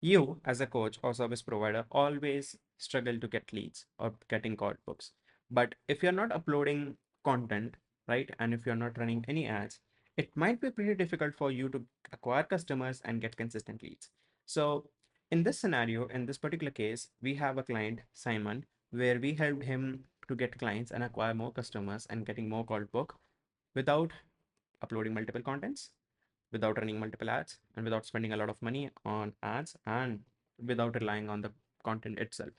You, as a coach or service provider, always struggle to get leads or getting called books. But if you're not uploading content, right, and if you're not running any ads, it might be pretty difficult for you to acquire customers and get consistent leads. So, in this scenario, in this particular case, we have a client, Simon, where we helped him to get clients and acquire more customers and getting more called book without uploading multiple contents, without running multiple ads, and without spending a lot of money on ads, and without relying on the content itself.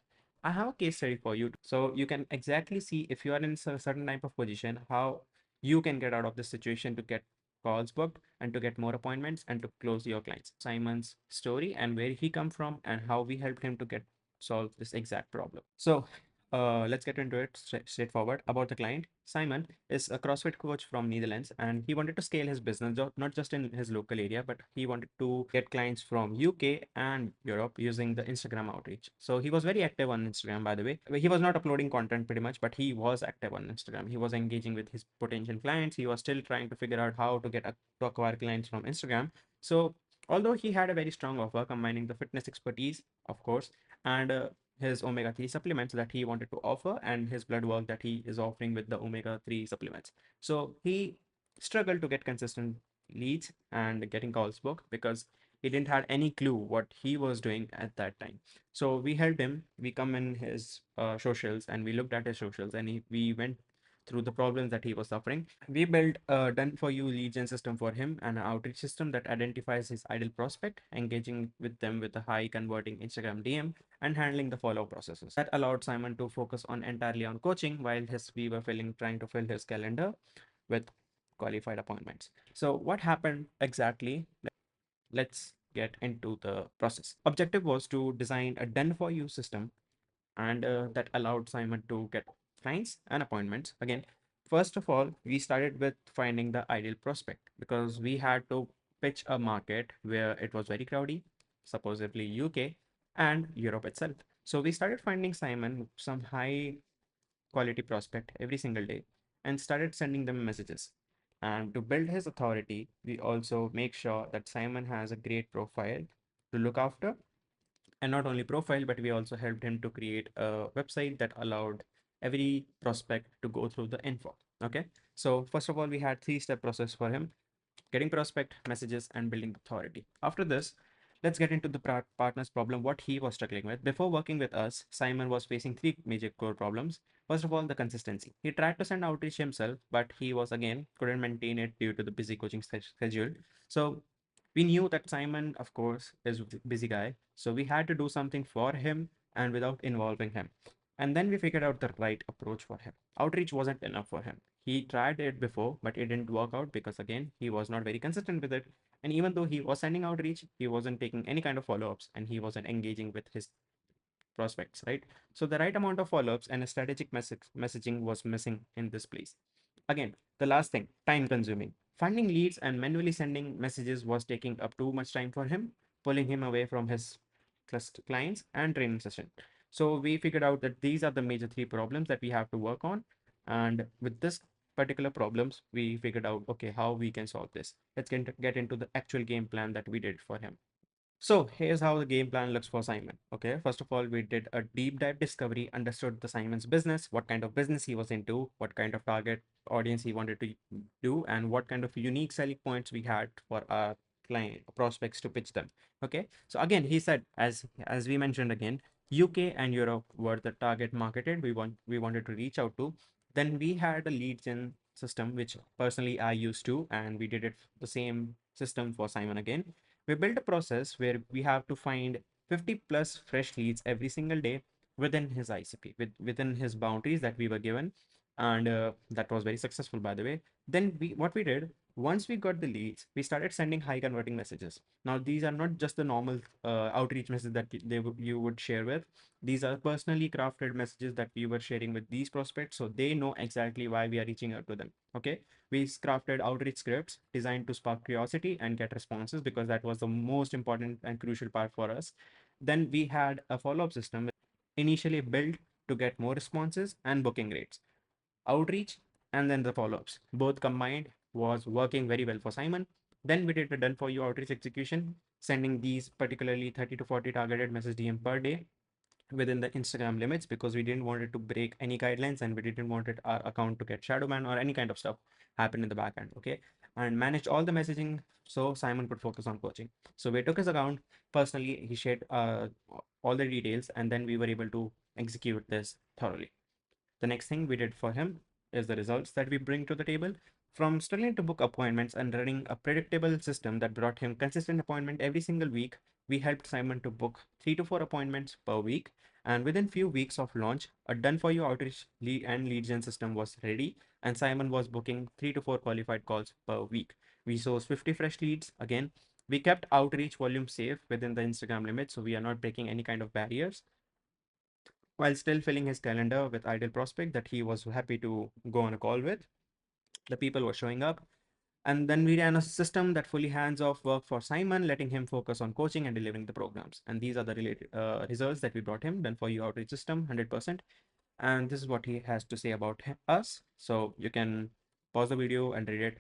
I have a case study for you so you can exactly see if you are in a certain type of position, how you can get out of this situation to get calls booked and to get more appointments and to close your clients. Simon's story and where he come from and how we helped him to get solve this exact problem. So let's get into it straightforward. About the client, Simon is a CrossFit coach from Netherlands, and he wanted to scale his business not just in his local area, but he wanted to get clients from UK and Europe using the Instagram outreach. So he was very active on Instagram, by the way. He was not uploading content pretty much, but he was active on Instagram. He was engaging with his potential clients. He was still trying to figure out how to to acquire clients from Instagram. So although he had a very strong offer combining the fitness expertise, of course, and his omega-3 supplements that he wanted to offer and his blood work that he is offering with the omega-3 supplements. So he struggled to get consistent leads and getting calls booked because he didn't have any clue what he was doing at that time. So we helped him. We come in his socials and we looked at his socials, and we went through the problems that he was suffering. We built a done for you lead gen system for him and an outreach system that identifies his ideal prospect, engaging with them with a high converting Instagram DM and handling the follow processes. That allowed Simon to focus on entirely on coaching while we were trying to fill his calendar with qualified appointments. So what happened exactly? Let's get into the process. Objective was to design a done for you system, and that allowed Simon to get clients and appointments. Again, first of all, we started with finding the ideal prospect because we had to pitch a market where it was very crowded, supposedly UK and Europe itself. So we started finding Simon some high quality prospect every single day and started sending them messages. And to build his authority, we also make sure that Simon has a great profile to look after, and not only profile, but we also helped him to create a website that allowed every prospect to go through the info. Okay, so first of all, we had three-step process for him: getting prospect, messages, and building authority. After this, let's get into the partner's problem, what he was struggling with. Before working with us, Simon was facing three major core problems. First of all, the consistency. He tried to send outreach himself, but he was again couldn't maintain it due to the busy coaching schedule. So we knew that Simon, of course, is a busy guy. So we had to do something for him and without involving him. And then we figured out the right approach for him. Outreach wasn't enough for him. He tried it before, but it didn't work out because, again, he was not very consistent with it. And even though he was sending outreach, he wasn't taking any kind of follow ups and he wasn't engaging with his prospects, right? So the right amount of follow ups and a strategic messaging was missing in this place. Again, the last thing, time consuming. Finding leads and manually sending messages was taking up too much time for him, pulling him away from his clients and training session. So we figured out that these are the major three problems that we have to work on. And with this particular problems, we figured out, okay, how we can solve this. Let's get into the actual game plan that we did for him. So here's how the game plan looks for Simon. Okay, first of all, we did a deep dive discovery, understood the Simon's business, what kind of business he was into, what kind of target audience he wanted to do, and what kind of unique selling points we had for our client prospects to pitch them. Okay, so again, he said, as we mentioned again, UK and Europe were the target marketed. We wanted to reach out to. Then we had a lead gen system, which personally I used to, and we did it the same system for Simon again. We built a process where we have to find 50 plus fresh leads every single day within his ICP, within his boundaries that we were given. And that was very successful, by the way. Then what we did, once we got the leads, we started sending high converting messages. Now, these are not just the normal outreach messages that you would share with. These are personally crafted messages that we were sharing with these prospects, so they know exactly why we are reaching out to them. Okay, we crafted outreach scripts designed to spark curiosity and get responses because that was the most important and crucial part for us. Then we had a follow-up system initially built to get more responses and booking rates. Outreach and then the follow-ups both combined was working very well for Simon. Then we did a done for you outreach execution. sending these particularly 30 to 40 targeted message DM per day within the Instagram limits, because we didn't want it to break any guidelines and we didn't want it our account to get shadow ban or any kind of stuff happen in the back end. Okay. And managed all the messaging so Simon could focus on coaching. So we took his account personally, he shared all the details, and then we were able to execute this thoroughly. The next thing we did for him is the results that we bring to the table. From struggling to book appointments and running a predictable system that brought him consistent appointment every single week, we helped Simon to book 3 to 4 appointments per week. And within few weeks of launch, a done-for-you outreach lead gen system was ready, and Simon was booking 3 to 4 qualified calls per week. We sourced 50 fresh leads. Again, we kept outreach volume safe within the Instagram limit, so we are not breaking any kind of barriers, while still filling his calendar with ideal prospect that he was happy to go on a call with. The people were showing up. And then we ran a system that fully hands-off work for Simon, letting him focus on coaching and delivering the programs. And these are the related results that we brought him. Done for you outreach system, 100%. And this is what he has to say about us. So you can pause the video and read it.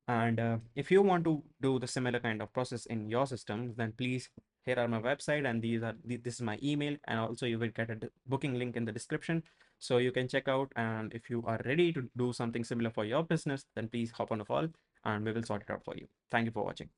And if you want to do the similar kind of process in your systems, then please, here are my website, and this is my email, and also you will get a booking link in the description, so you can check out. And if you are ready to do something similar for your business, then please hop on a call and we will sort it out for you. Thank you for watching.